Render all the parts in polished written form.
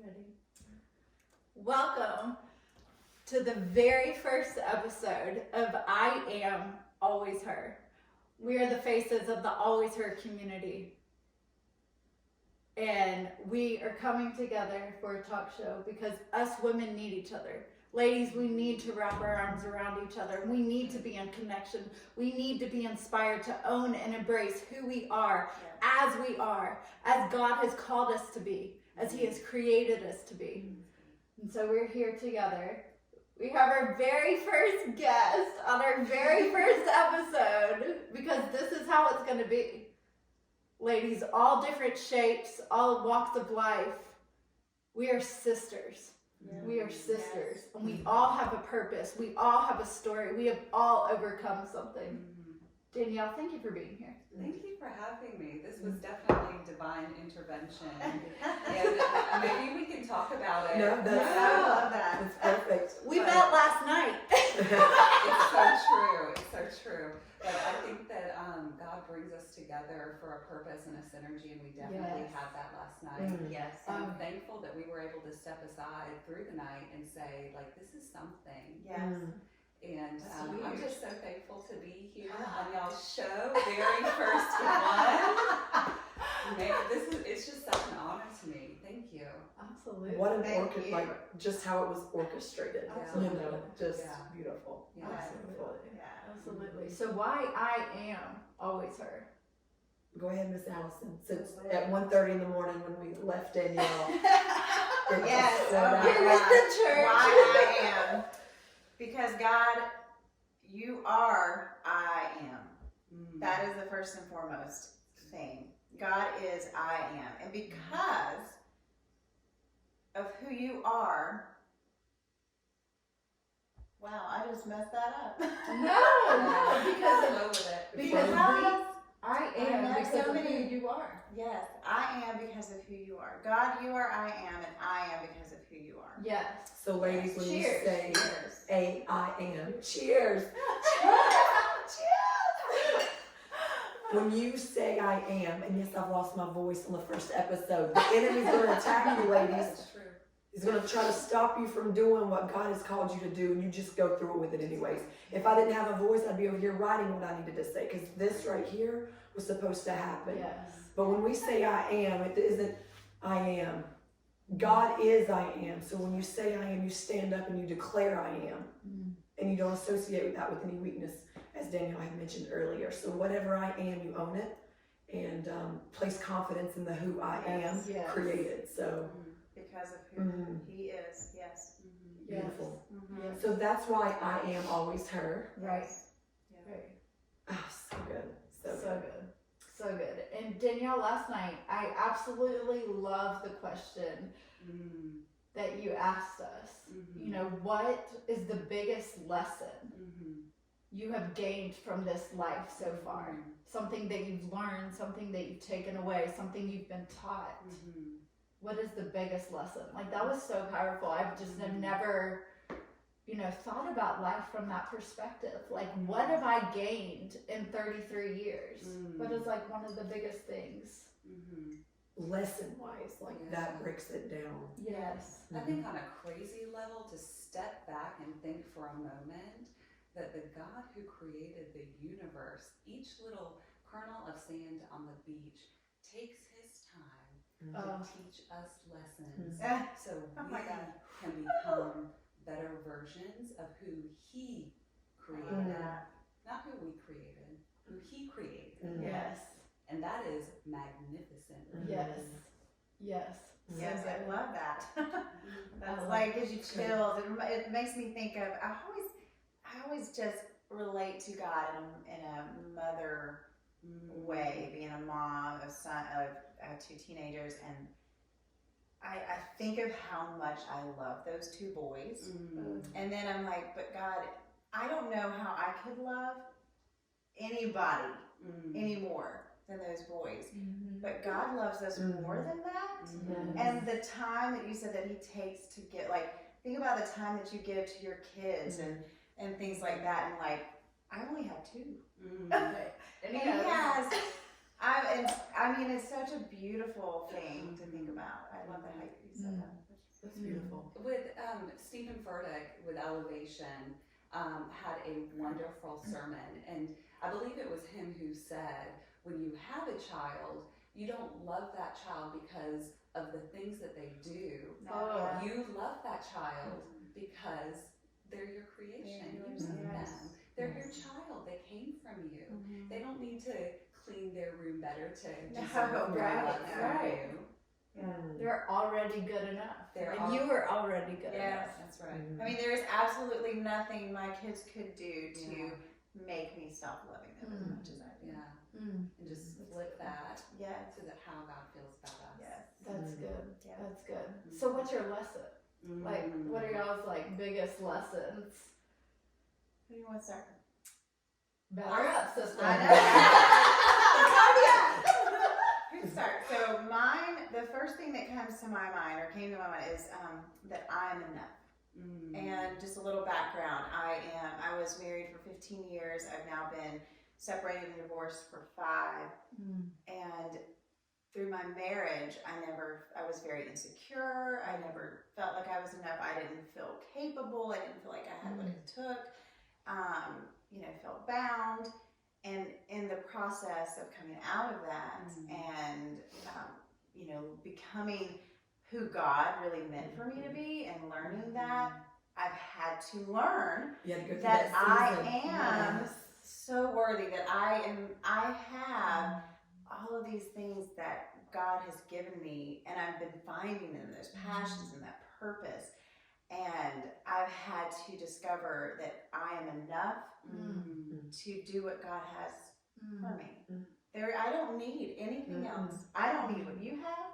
Ready? Welcome to the very first episode of I Am Always Her. We are the faces of the Always Her community. And we are coming together for a talk show because us women need each other. Ladies, we need to wrap our arms around each other. We need to be in connection. We need to be inspired to own and embrace who we are, as we are, as God has called us to be, as He has created us to be. And so we're here together. We have our very first guest on our very first episode because this is how it's going to be. Ladies, all different shapes, all walks of life. We are sisters. Yeah. We are sisters. Yes. And we all have a purpose. We all have a story. We have all overcome something. Danielle, thank you for being here. Thank you for having me. This was definitely divine intervention. And maybe we can talk about it. No, I love that. It's perfect. We met last night. It's so true. It's so true. But I think that God brings us together for a purpose and a synergy, and we definitely had that last night. Yes. I'm thankful that we were able to step aside through the night and say, like, this is something. Yes. And I'm just so thankful to be here on y'all's show, very first one. It's just such an honor to me. Thank you. Absolutely. What an like just how it was orchestrated. Absolutely. You know, just beautiful. Yeah. Absolutely. So why I am always her? Go ahead, Miss Allison. Since at 1:30 in the morning when we left Danielle. Yes. Here with the church. Why I am. Because God, you are I am. That is the first and foremost thing. God is I am. And because of who you are, wow, I just messed that up. No, because I am because so of many who you are. Yes, I am because of who you are. God, you are I am, and I am because of who you are. Yes. So ladies, when you say Cheers. I am, cheers. When you say I am, and yes, I've lost my voice on the first episode, the enemy's going to attack you, ladies. That's true. He's going to try to stop you from doing what God has called you to do, and you just go through it with it anyways. If I didn't have a voice, I'd be over here writing what I needed to say, because this right here was supposed to happen. Yes. But when we say I am, it isn't I am. God is I am. So when you say I am, you stand up and you declare I am. And you don't associate that with any weakness, as Danielle had mentioned earlier. So whatever I am, you own it, and place confidence in the who I am created. So because of who He is, yes. Beautiful. Yes. So that's why I am always her. Right. Yeah. Right. Oh, so good. So good. So good. And Danielle, last night, I absolutely love the question that you asked us. You know, what is the biggest lesson you have gained from this life so far? Something that you've learned, something that you've taken away, something you've been taught. What is the biggest lesson? Like, that was so powerful. I've just have never, thought about life from that perspective. Like, what have I gained in 33 years? What is, like, one of the biggest things? Lesson-wise, that breaks it down. Yes. I think on a crazy level, to step back and think for a moment that the God who created the universe, each little kernel of sand on the beach, takes His time to teach us lessons so we can become better versions of who He created. Not who we created, who He created. Yes. And that is magnificent. Yes. Yes. Yes, I love that. That's like, gives you chills. It makes me think of, I always just relate to God in a mother way, being a mom of two teenagers, and I think of how much I love those two boys. And then I'm like, but God, I don't know how I could love anybody anymore than those boys. But God loves us more than that. And the time that you said that He takes to get, like, think about the time that you give to your kids and things like that. And like, I only have two. And He has, I mean, it's such a beautiful thing to think about. I love the how you said that. That's beautiful. With Stephen Furtick with Elevation had a wonderful sermon, and I believe it was him who said, when you have a child, you don't love that child because of the things that they do. Oh. You love that child because they're your creation. You made them. They're your child. They came from you. They don't need to clean their room better to deserve your right, love from right. you. They're already good enough. And you were already good enough. That's right. I mean, there is absolutely nothing my kids could do to make me stop loving them as much as I do. And just flip that Yes. to how God feels about us. Yes. That's good. Yeah. That's good. So what's your lesson? Like, what are y'all's like biggest lessons? Who do you want to start? Better up, sister. I know. Who start? So mine, the first thing that comes to my mind, or came to my mind, is that I'm enough. And just a little background: I was married for 15 years. I've now been separated and divorced for 5. And through my marriage, I was very insecure. I never felt like I was enough. I didn't feel capable. I didn't feel like I had what it took. Felt bound. And in the process of coming out of that and, becoming who God really meant for me to be and learning that, I've had to learn that I am so worthy, that I have all of these things that God has given me, and I've been finding them, those passions and that purpose. And I've had to discover that I am enough to do what God has for me. I don't need anything else. I don't need what you have.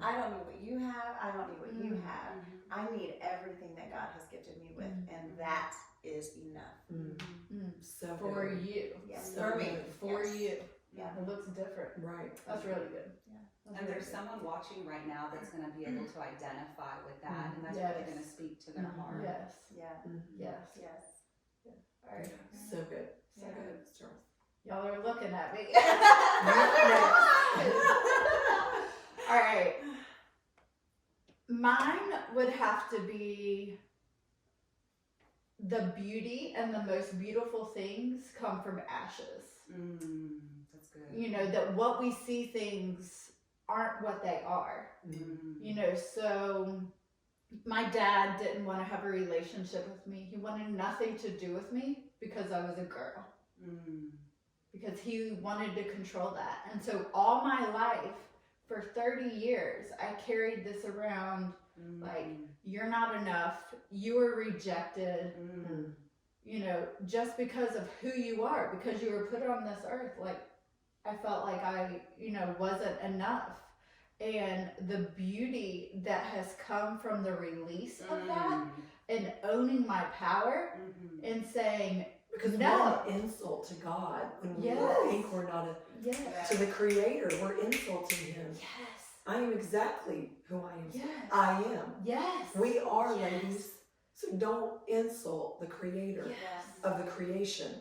I don't need what you have. I don't need what you have. I need everything that God has gifted me with, and that is enough. So For good. you. Yes, So for me. good. For Yes. you. Yeah. It looks different. Right. That's really good. And there's someone watching right now that's going to be able to identify with that, and that's really going to speak to their heart. Yes. Yeah. Yes. Yes. All right. So good. So Yeah. good. Y'all are looking at me. All right. Mine would have to be the beauty and the most beautiful things come from ashes. That's good. That what we see things aren't what they are. So my dad didn't want to have a relationship with me. He wanted nothing to do with me because I was a girl. Because he wanted to control that. And so all my life, for 30 years, I carried this around like, you're not enough, you were rejected, just because of who you are, because you were put on this earth. Like, I felt like I, wasn't enough. And the beauty that has come from the release of that and owning my power and saying, Because no. we're an insult to God when we Yes. think we're not yes, to the Creator. We're insulting Him. yes, I am exactly who I am. yes, I am. yes, We are, Yes. ladies. So don't insult the Creator yes, of the creation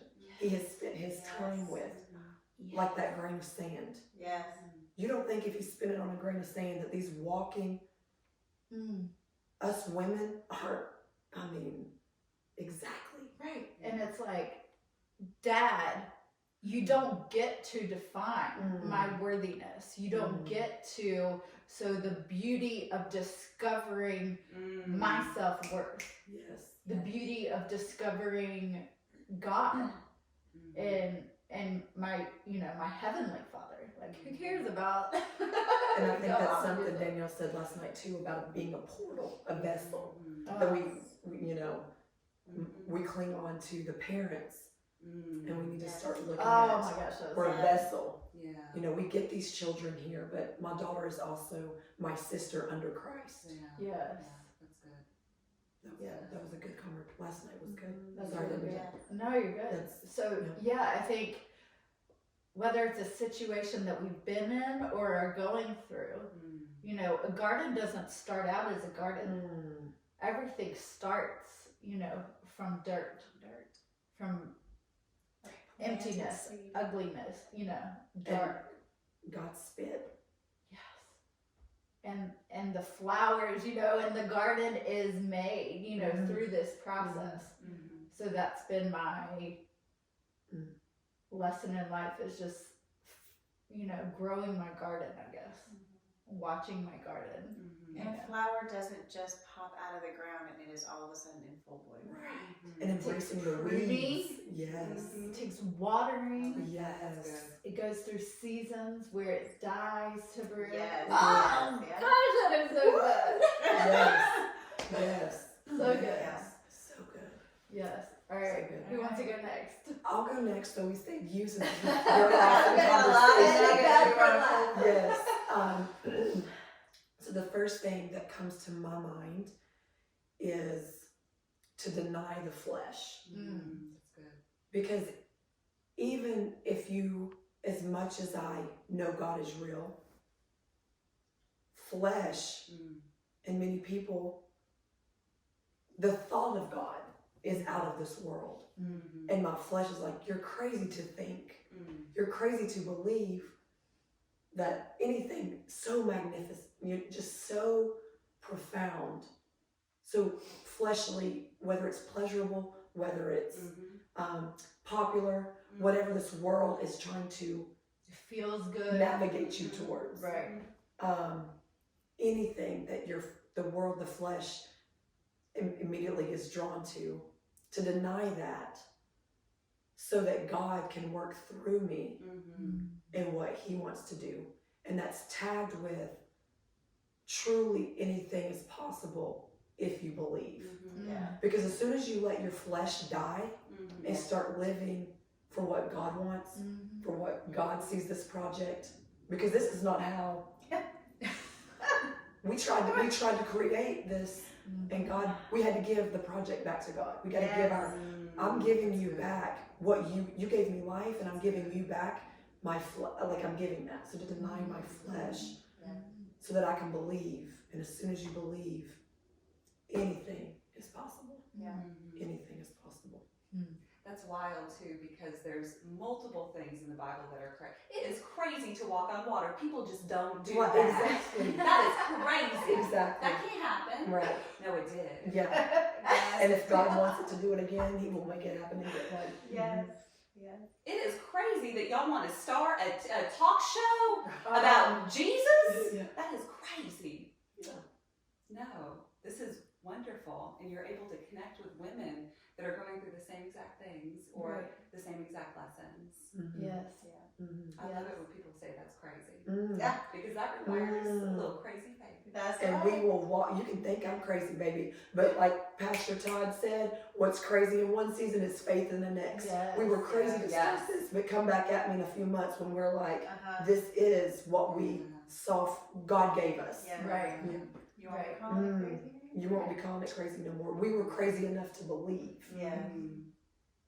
He has spent His Yes. time with, yes. like that grain of sand. Yes. You don't think if you spin it on a grain of sand that these walking, us women are, exactly. Right. And it's like, Dad, you don't get to define my worthiness. You don't get to, so the beauty of discovering my self-worth, Yes. the beauty of discovering God and my, my heavenly Father. Like, who cares about And I think that's God? something Danielle said last night too about it being a portal, a vessel. Oh, That we we cling on to the parents, and we need to start looking oh at my gosh, that's we're a vessel. Yeah. We get these children here, but my daughter is also my sister under Christ. Yeah. yes. That's good. That was a good comment. Last night was good. That's Sorry, really Debbie. good. No, you're good. That's- So yeah, I think whether it's a situation that we've been in or are going through, a garden doesn't start out as a garden. Everything starts, from dirt, from emptiness, ugliness, dark. God spit. Yes. and the flowers, you know, and the garden is made, you know, Mhm. through this process. Mhm. So that's been my lesson in life, is just, you know, growing my garden, I guess. Watching my garden. Mhm. And a flower doesn't just pop out of the ground and it is all of a sudden in full bloom. Right. And embracing the Pruning. weeds. Yes. It takes watering. Yes. It goes through seasons where it dies to brew. Yes. Oh, Yes. gosh, that is so good. Yes. Yes. So good. Yes. So good. Yes. All right. So good. Who wants to go next? I'll go next, so we saved you since you're We've got a lot of nuggets we want to pull. Yes. So the first thing that comes to my mind is to deny the flesh. That's good. Because even if you, as much as I know God is real, flesh and many people, the thought of God is out of this world. And my flesh is like, you're crazy to think. You're crazy to believe that anything so magnificent, you're just so profound, so fleshly, whether it's pleasurable, whether it's popular, whatever this world is trying to It feels good. navigate you towards. Right. Anything that the world, the flesh immediately is drawn to deny that so that God can work through me in what he wants to do. And that's tagged with truly anything is possible if you believe. Yeah. Because as soon as you let your flesh die and start living for what God wants, for what God sees this project, because this is not how we tried to create this, and God, we had to give the project back to God. We got to give I'm giving you back what you gave me life, and I'm giving you back my I'm giving that. So to deny my flesh so that I can believe. And as soon as you believe, anything is possible. Yeah. Anything is possible. That's wild too, because there's multiple things in the Bible that are crazy. It is crazy to walk on water. People just don't do that. Exactly. That is crazy. Exactly. That can't happen. Right. No, it did. Yeah. Yes. And if God wants it to do it again, he will make it happen again. Right? Yes. Yes. It is crazy that y'all want to start a talk show about Jesus. Yeah. That is crazy. Yeah. No, this is wonderful, and you're able to connect with women that are going through the same exact things or the same exact lessons. Yes. I love it when people say that's crazy, Yeah. because that requires a little crazy faith. That's And right. we will walk. You can think I'm crazy, baby, but like Pastor Todd said, what's crazy in one season is faith in the next. Yes. We were crazy to Yes. start this, but come back at me in a few months when we're like, Uh-huh. this is what we saw God gave us. Yeah. Right. You want to Right. call it crazy? You won't be calling it crazy no more. We were crazy enough to believe. Yeah.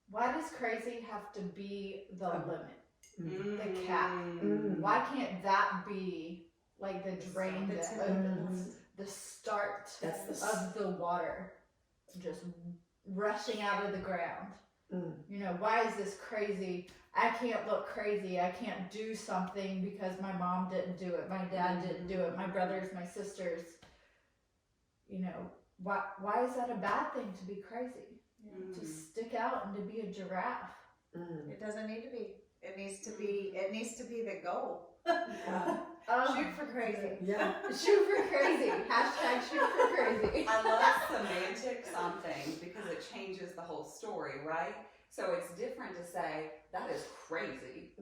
Why does crazy have to be the limit? The cap. Mm. Why can't that be like the drain The that tip. opens the start That's the of the water just rushing out of the ground? You know, why is this crazy? I can't look crazy. I can't do something because my mom didn't do it. My dad didn't do it. My brothers, my sisters. You know, why is that a bad thing to be crazy? To stick out and to be a giraffe? It doesn't need to be. It needs to be. It needs to be the goal. Yeah. Shoot for crazy. Yeah. Shoot for crazy. Hashtag shoot for crazy. I love semantics on things because it changes the whole story, right? So it's different to say, that is crazy,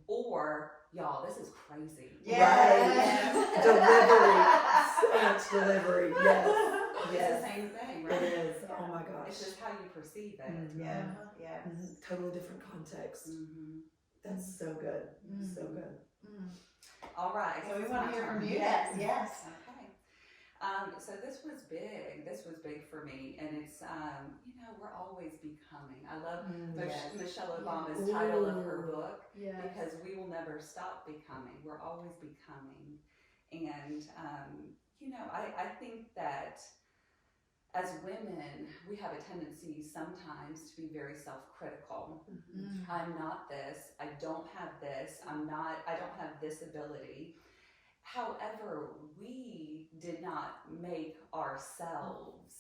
or, y'all, this is crazy. Yes. Delivery. So much delivery. Yes. It's Yes. the same thing, right? It is. Oh my gosh. It's just how you perceive it. Yeah. Yeah. Totally different context. That's so good. So good. All right. So we it's want my to hear turn. from you. Yes. Yes. Okay. So this was big. This was big for me, and it's you know, we're always becoming. I love Michelle Obama's title of her book, Yeah. because we will never stop becoming. We're always becoming, and you know, I think that as women, we have a tendency sometimes to be very self-critical. I'm not this. I don't have this. I don't have this ability. However, we did not make ourselves.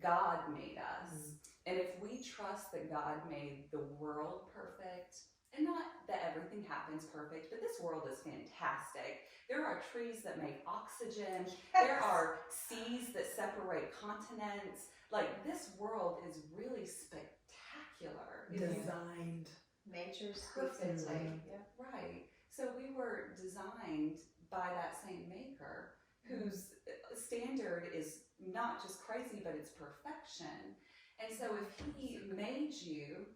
God made us. And if we trust that God made the world perfect, and not that everything happens perfect, but this world is fantastic. There are trees that make oxygen. There are seas that separate continents. Like, this world is really spectacular. Designed. Nature's Perfect. speaks its yeah. Right. So we were designed by that same maker whose standard is not just crazy, but it's perfection. And so if he made you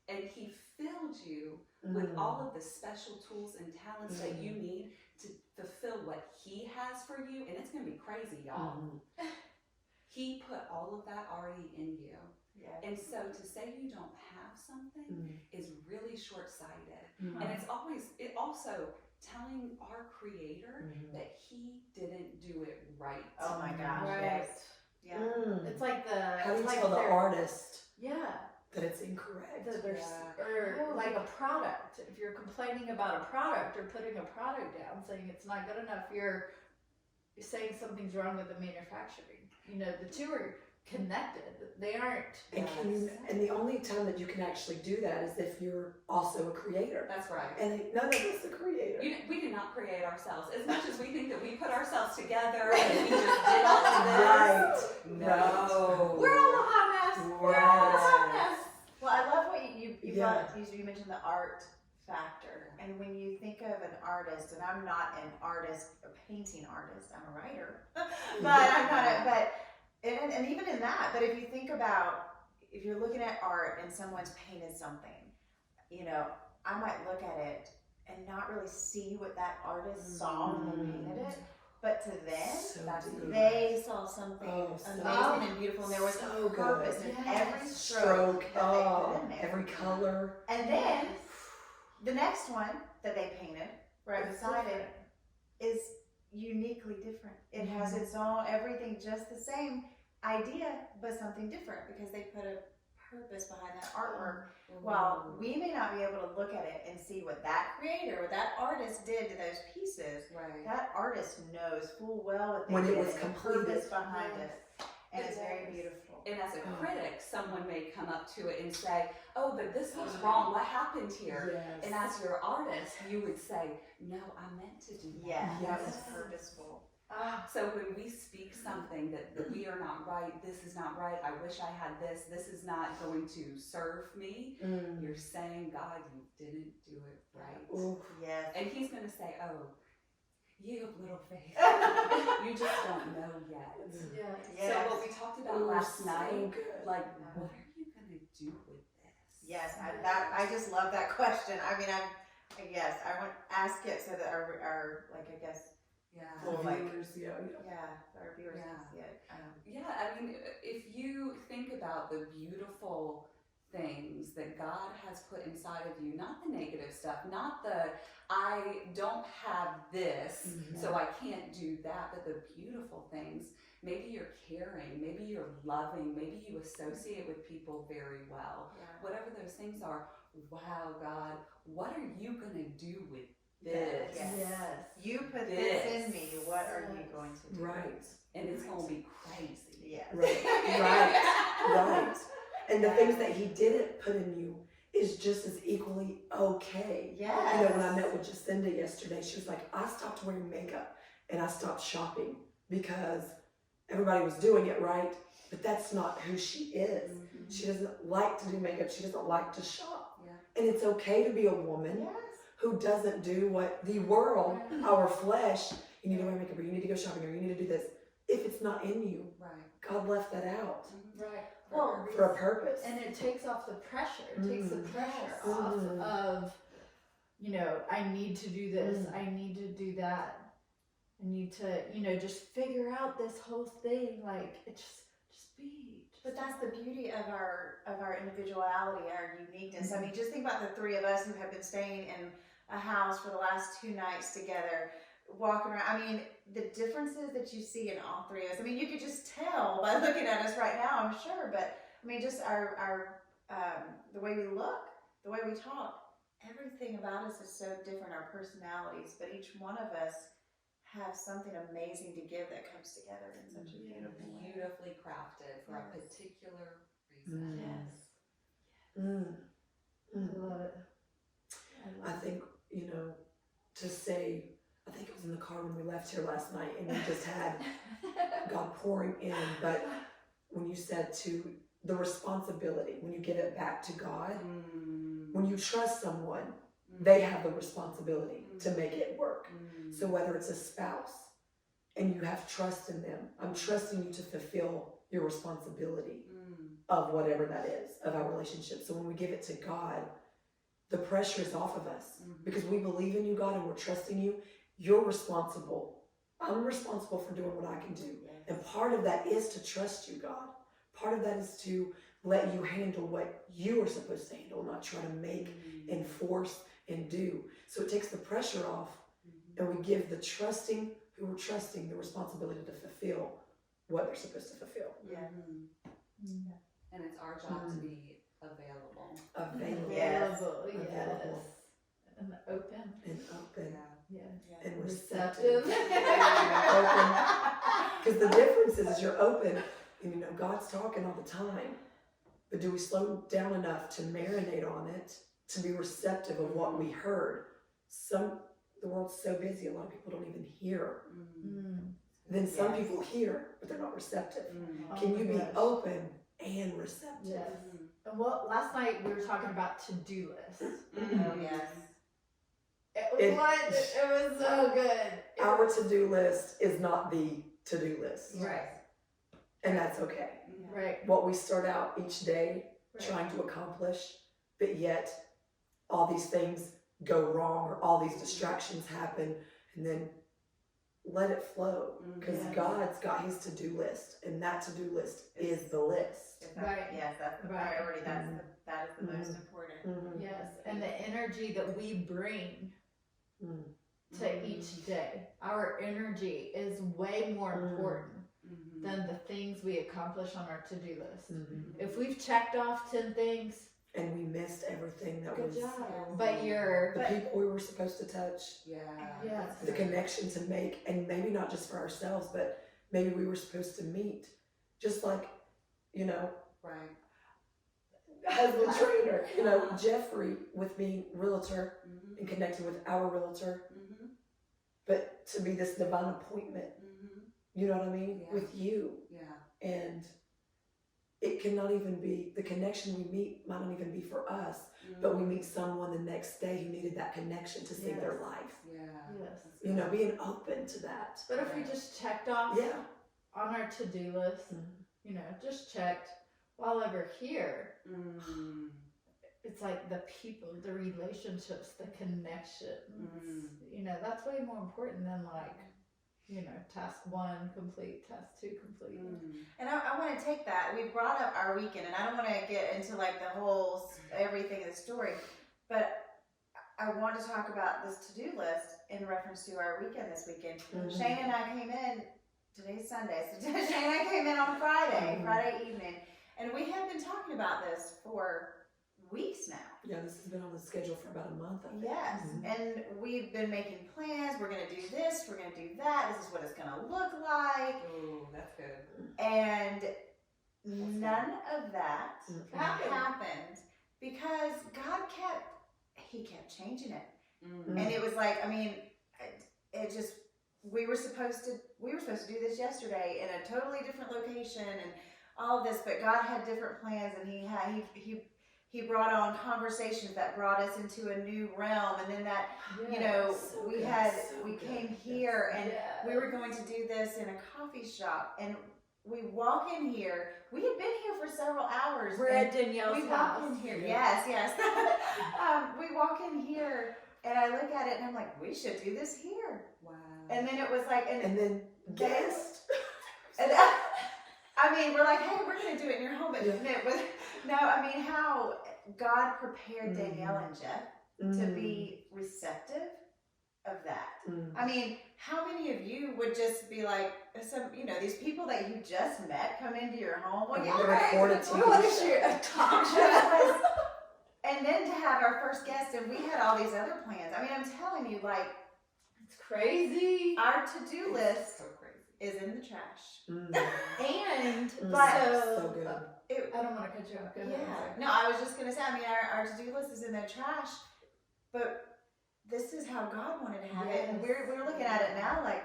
and he filled you with all of the special tools and talents that you need to fulfill what he has for you, and it's going to be crazy, y'all. He put all of that already in you. Yeah. And so to say you don't have something is really short-sighted. And it's also telling our creator that he didn't do it right. Oh my gosh. Right. Yeah. It's like the. How do you it's tell like the artist Yeah. that it's incorrect? That there's, or like a product. If you're complaining about a product or putting a product down, saying it's not good enough, you're saying something's wrong with the manufacturing. You know, the two are connected. They aren't. And and the only time that you can actually do that is if you're also a creator. That's right. And none of us are creator. We did not create ourselves. As much as we think that we put ourselves together and we just did all of this. Right. No. We're all a hot mess. We're all a hot mess. Well, I love what you Yeah. you mentioned the art factor. And when you think of an artist, and I'm not an artist, a painting artist, I'm a writer. But I'm not and even in that, but if you think about, if you're looking at art and someone's painted something, you know, I might look at it and not really see what that artist saw when they painted it, but to them, they saw something amazing and beautiful, and there was a purpose in every stroke that they put in there. Every color. And then the next one that they painted right beside it is uniquely different. It has its own, everything just the same idea, but something different because they put a purpose behind that artwork. While we may not be able to look at it and see what that creator, what that artist did to those pieces, that artist knows full well what they When did it was and completed. the purpose behind it. And it's very beautiful. And as a critic, someone may come up to it and say, oh, but this was wrong. What happened here? Yes. And as your artist, you would say, no, I meant to do that. Yeah, Yes. that was purposeful. So when we speak something that we are not right, this is not right, I wish I had this is not going to serve me, you're saying, God, you didn't do it right. Ooh. Yes. And he's going to say, oh, you have little faith. You just don't know yet. Yeah. So what we talked about last night, good. like, what are you going to do with this? Yes, I just love that question. I mean, I want to ask it so that our like, I guess, For like, viewers, our viewers can see it. Yeah, I mean, if you think about the beautiful things that God has put inside of you, not the negative stuff, not the I don't have this, so I can't do that, but the beautiful things. Maybe you're caring, maybe you're loving, maybe you associate with people very well. Whatever those things are, wow, God, what are you going to do with this? Yes. You put this in me. What are you going to do? Right. And it's going to be crazy. Yes. Right. And the things that he didn't put in you is just as equally okay. Yes. You know, when I met with Jacinda yesterday, she was like, I stopped wearing makeup and I stopped shopping because everybody was doing it, right? But that's not who she is. She doesn't like to do makeup. She doesn't like to shop. And it's okay to be a woman who doesn't do what the world, our flesh, you need to wear makeup, or you need to go shopping, or you need to do this. If it's not in you, God left that out. Right. For a purpose. And it takes off the pressure. It takes the pressure off of, you know, I need to do this. I need to do that. I need to, you know, just figure out this whole thing. Like, it just be. But that's the beauty of our individuality, our uniqueness. I mean, just think about the three of us who have been staying in a house for the last 2 nights together, walking around. I mean, the differences that you see in all three of us. I mean, you could just tell by looking at us right now, I'm sure. But I mean, just our the way we look, the way we talk, everything about us is so different. Our personalities, but each one of us have something amazing to give that comes together in such a beautiful way. Beautifully crafted for a Yes. particular reason. Yes. I love it. I think, to say, I think it was in the car when we left here last night and we just had God pouring in, but when you said to the responsibility, when you give it back to God, when you trust someone, they have the responsibility to make it work. So whether it's a spouse and you have trust in them, I'm trusting you to fulfill your responsibility of whatever that is, of our relationship. So when we give it to God, the pressure is off of us because we believe in you, God, and we're trusting you. You're responsible. I'm responsible for doing what I can do. And part of that is to trust you, God. Part of that is to let you handle what you are supposed to handle, not try to make and force and do. So it takes the pressure off, and we give the trusting who we're trusting the responsibility to fulfill what they're supposed to fulfill. And it's our job to be available. Available. Yes. Yes. And open. And open. Yes. And receptive. Receptive. Open. Because the difference is you're open, and God's talking all the time. But do we slow down enough to marinate on it, to be receptive of what we heard? The world's so busy, a lot of people don't even hear. Then some people hear, but they're not receptive. Can you be open and receptive? Yes. And last night we were talking about to-do lists. Oh, yes. It was so good. Our to-do list is not the to-do list. Right. And that's okay. Right. What we start out each day trying to accomplish, but yet all these things go wrong or all these distractions happen, and then let it flow, because God's got his to-do list, and that to-do list is the list. Right. Yes, that's the priority. That is the most important. Yes. And the energy that we bring to each day, our energy is way more important than the things we accomplish on our to-do list. If we've checked off 10 things, and we missed everything that good was job. the But people we were supposed to touch, yes. the connection to make, and maybe not just for ourselves, but maybe we were supposed to meet, just like, husband trainer, Jeffrey with being realtor and connecting with our realtor, but to be this divine appointment, you know what I mean, with you. And it cannot even be, the connection we meet might not even be for us, but we meet someone the next day who needed that connection to save their life. Yes. Being open to that. But if we just checked off on our to-do list, just checked while we're here, it's like the people, the relationships, the connections, that's way more important than task 1 complete, task 2 complete. And I want to take that. We brought up our weekend, and I don't want to get into the whole everything of the story, but I want to talk about this to-do list in reference to our weekend this weekend. Shana and I came in, today's Sunday, so Shana and I came in on Friday evening, and we have been talking about this for weeks now. Yeah, this has been on the schedule for about a month, I think. Yes, and we've been making plans. We're going to do this, we're going to do that. This is what it's going to look like. Ooh, that's good. And none of that happened because God kept changing it. And it was we were supposed to do this yesterday in a totally different location and all of this, but God had different plans, and he brought on conversations that brought us into a new realm, and then that we came here, and we were going to do this in a coffee shop, and we walk in here. We had been here for several hours. We're at Danielle's we house. walk in here. Yes. We walk in here, and I look at it, and I'm like, we should do this here. Wow. And then it was like, and then guest. And we're like, hey, we're going to do it in your home. But it was, how God prepared Danielle and Jeff to be receptive of that. How many of you would just be like, these people that you just met come into your home? Well, a talk show. And then to have our first guest, and we had all these other plans. I'm telling you, crazy. Our to-do list So crazy. is in the trash. And But- so good. I don't want to cut you off. Go ahead. Yeah. No, I was just gonna say, I mean, our to-do list is in the trash, but this is how God wanted to have it. And Yes. we're looking at it now like,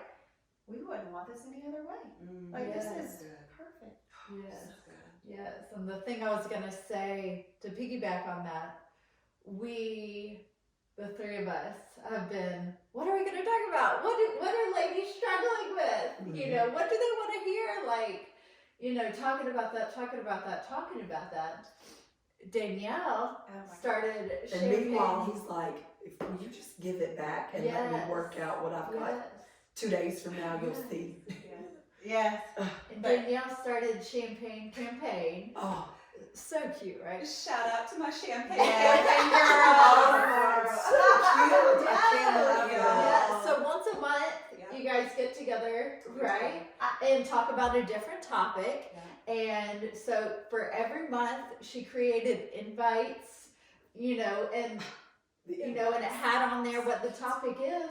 we wouldn't want this any other way. Like, Yes. this is perfect. Yes. So good. Yes, and the thing I was gonna say to piggyback on that, we, the three of us, have been. What are we gonna talk about? What are ladies struggling with? You know, what do they want to hear? Like, you know, talking about that. Danielle Oh my started And champagne. meanwhile, he's like, if will you just give it back and let me Yes. work out what I've got? Yes. 2 days from now, you'll Yes. see. God. Yes. And Danielle started champagne campaign. Oh, So cute, right? Shout out to my champagne. Champagne oh, girl. so cute. I can't Yes. believe it. Yeah, so once a month, Yeah. you guys get together, right? And talk about a different topic. Yeah. And so for every month, she created invites, you know, and and it had on there what the topic is.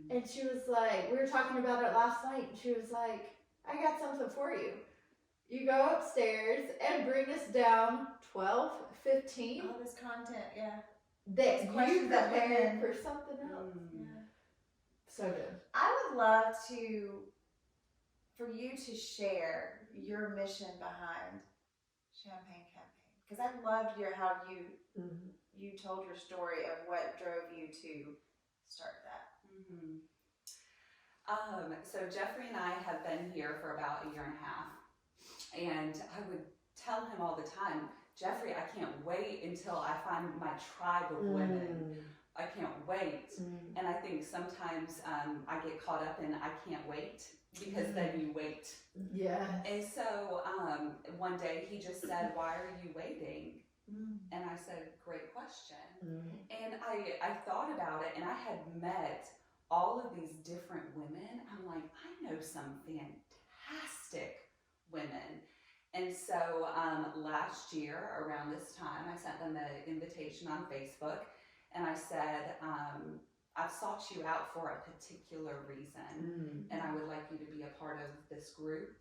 And she was like, we were talking about it last night, and she was like, I got something for you. You go upstairs and bring us down 12, 15 All this content, yeah. that Those you questions that prepared women- for something else. Yeah. So good. I would love for you to share your mission behind Champagne Campaign, because I loved how you told your story of what drove you to start that. So Jeffrey and I have been here for about 1.5 years, and I would tell him all the time, Jeffrey, I can't wait until I find my tribe of women. I can't wait. And I think sometimes I get caught up in I can't wait, because then you wait. Yeah. And so one day he just said, why are you waiting? And I said, great question. And I thought about it, and I had met all of these different women. I'm like, I know some fantastic women. And so last year around this time, I sent them an invitation on Facebook, and I said, I've sought you out for a particular reason, and I would like you to be a part of this group,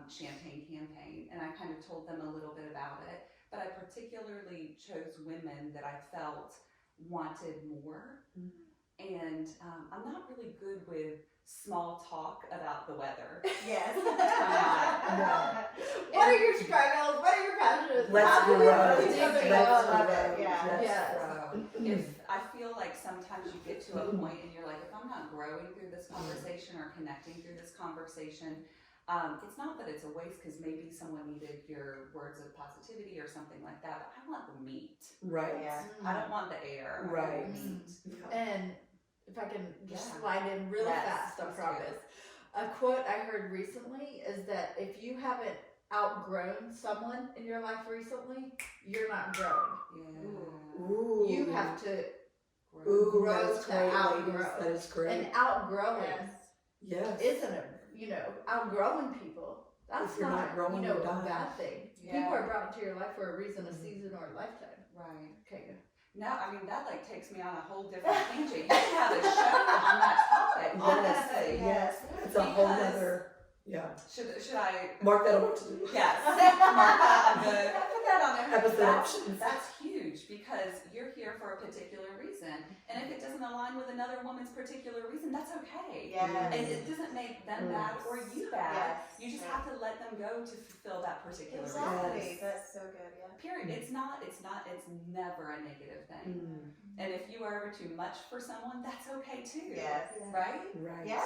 Champagne Campaign. And I kind of told them a little bit about it, but I particularly chose women that I felt wanted more. And I'm not really good with small talk about the weather. Yes. What are your struggles? What are your passions? Let's How do we grow. put each other Let's up? love grow. it, yeah. Let's Yes. grow. If I feel like sometimes you get to a point and you're like, if I'm not growing through this conversation or connecting through this conversation, it's not that it's a waste, because maybe someone needed your words of positivity or something like that, but I want the meat. Right. Yeah. I don't want the air. I Right. want the meat. Yeah. And if I can just Yeah. slide in really Yes, fast, I let's do promise. A quote I heard recently is that if you haven't outgrown someone in your life recently, you're not growing. Yeah. Ooh. You have to, Ooh, grow that is to great, outgrow. ladies. That is great. and outgrowing Yes. isn't outgrowing people. That's If you're not growing, a you're dying. bad thing. Yeah. People are brought into your life for a reason, a season, or a lifetime. Right. Okay, good. No, I mean, that like takes me on a whole different tangent. You can have a show on that topic, honestly. Yes. It's a whole Because- other. Yeah. Should I? Mark that on what to do. Yes. Mark that on the Put that on there. Episode options. That's huge, because you're here for a particular reason. And if it doesn't align with another woman's particular reason, that's okay. Yes. And it doesn't make them bad or you bad. Yes. You just have to let them go to fulfill that particular Exactly. reason. That's so good, yeah. Period. It's never a negative thing. And if you are ever too much for someone, that's okay too. Yes. Right? Right. Yeah.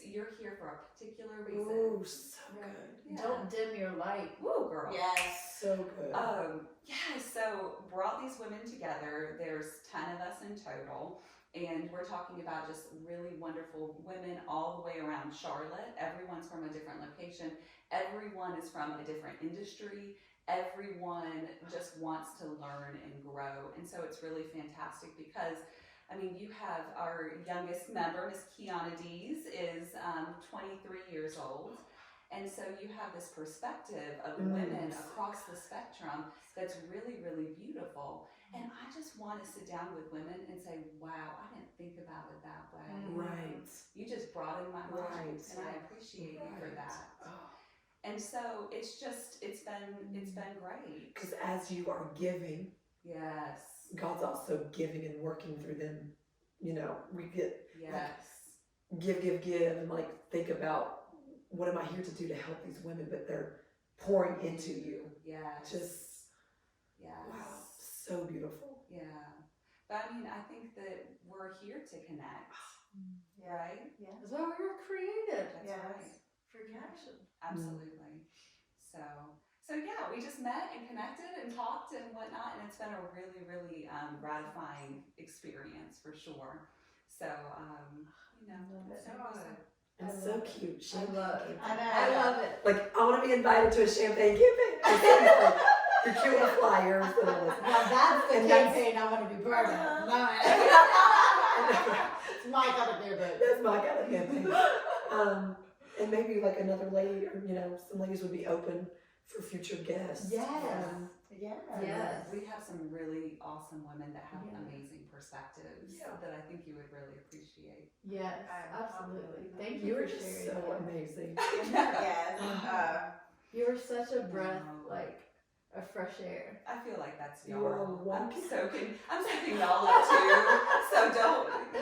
You're here for a particular reason. Ooh, so Right. good. Yeah. Don't dim your light. Woo, girl. Yes. So good. Yeah, so brought these women together. There's 10 of us in total, and we're talking about just really wonderful women all the way around Charlotte. Everyone's from a different location. Everyone is from a different industry. Everyone just wants to learn and grow. And so it's really fantastic because, I mean, you have our youngest member, Miss Kiana Dees, is 23 years old. And so you have this perspective of Mm. women across the spectrum that's really, really beautiful. And I just want to sit down with women and say, wow, I didn't think about it that way. Right. You just broadened my mind, Right. and I appreciate you for Right. that. Oh. And so it's been great. Because as you are giving, Yes. God's also giving and working through them. You know, we get Yes. give, and like think about what am I here to do to help these women, but they're pouring into you. Yes. Just yes. wow, so beautiful. Yeah. But I mean, I think that we're here to connect. Right? Yeah. That's why we were created. That's Yes. right. For connection. Absolutely. So yeah, we just met and connected and talked and whatnot, and it's been a really, really gratifying experience for sure. So you know, Love it. so So good. awesome. It's I so love it. cute. I Champagne love campaign. it. I know. I love it. Like, I want to be invited to a champagne campaign. Like, you're cute with flyers and all this. Now that's the And that's- campaign I want to be part of. No. It's my kind of campaign. That's my kind of campaign. And maybe like another lady, or you know, some ladies would be open for future guests. Yes. Yeah. Yes. We have some really awesome women that have Yeah. amazing perspectives Yeah. that I think you would really appreciate. Yes, absolutely. Thank you You were for just sharing so that. amazing. Yes. You are such a breath, No. like a fresh air. I feel like that's You are y'all. I'm wonderful. soaking y'all up too. So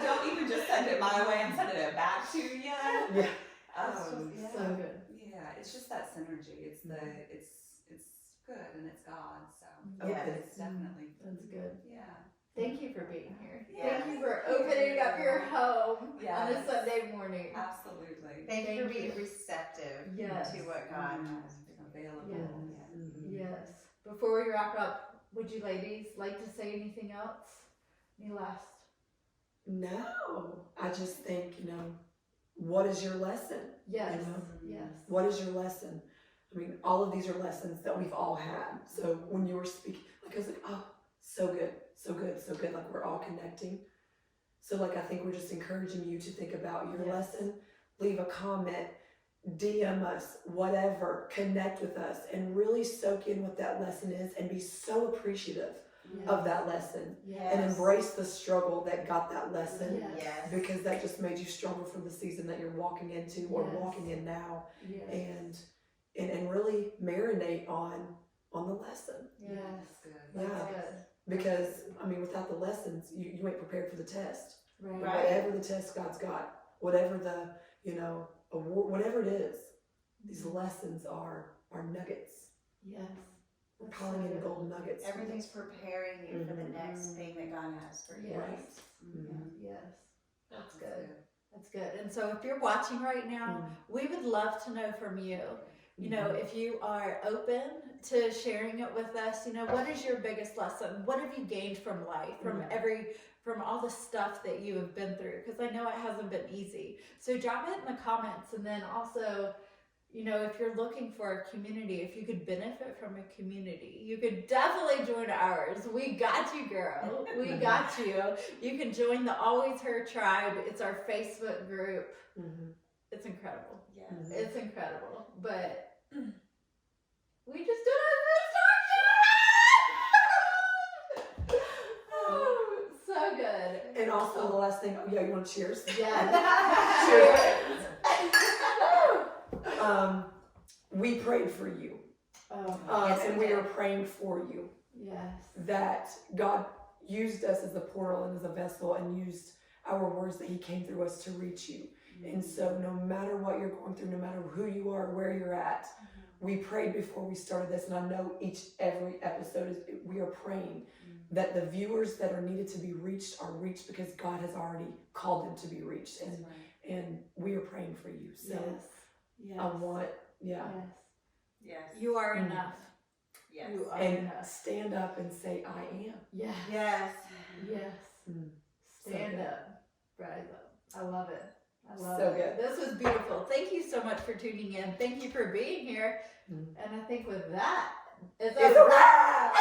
don't even just send it my way. I'm sending it back to you. Yeah. It's just so good. Yeah, it's just that synergy. It's good and it's God. So Yes. it's definitely That's good. yeah. Thank you for being here. Yes. Thank you for opening up your home on a Yes. Sunday morning. Absolutely. Thank you for Thank being you. receptive Yes. to what God has. Available. Yes. Yeah. Mhm. Yes. Before we wrap up, would you ladies like to say anything else? Any last? No, I just think, you know, what is your lesson? Yes. You know? Yes. What is your lesson? I mean, all of these are lessons that we've all had. So when you were speaking, like I was like, oh, so good, so good, so good. Like we're all connecting. So like I think we're just encouraging you to think about your Yes. lesson, leave a comment, DM us, whatever, connect with us, and really soak in what that lesson is and be so appreciative Yes. of that lesson Yes. and embrace the struggle that got that lesson. Yes. Yes. Because that just made you stronger for the season that you're walking into or Yes. walking in now, Yes. and really marinate on the lesson. Yes. That's good. Yeah. That's good. Because I mean, without the lessons, you ain't prepared for the test. Right. Right. Whatever the test God's got, whatever the award, whatever it is, these lessons are nuggets. Yes. We're That's calling so in good. gold nuggets. Everything's preparing you for the Mhm. next thing that God has for you. Yes. Right. Mhm. Yes. That's That's good. That's good. And so if you're watching right now, we would love to know from you. You know, if you are open to sharing it with us, you know, what is your biggest lesson? What have you gained from life, from all the stuff that you have been through? Because I know it hasn't been easy. So drop it in the comments. And then also, you know, if you're looking for a community, if you could benefit from a community, you could definitely join ours. We got you, girl. We got you. You can join the Always Her Tribe. It's our Facebook group. Mhm. It's incredible. Yes. Mhm. It's incredible. But we just did our first oh, so good. And also the last thing, you want to cheers? Yes. Cheers. We prayed for you, Yes, and we we did. are praying for you Yes. that God used us as a portal and as a vessel, and used our words that He came through us to reach you. And so, no matter what you're going through, no matter who you are, where you're at, we prayed before we started this, and I know every episode we are praying that the viewers that are needed to be reached are reached because God has already called them to be reached, That's and right. and we are praying for you. So Yes. Yes. I want, Yes. Yes. You are Mm. enough. Yes. You are and enough. stand up and say, I am. Yes. Yes. Yes. Mm. Stand good. up. Rise up. I love it. I love So it. good. This was beautiful. Thank you so much for tuning in. Thank you for being here. Mm. And I think with that, it's It's a a wrap!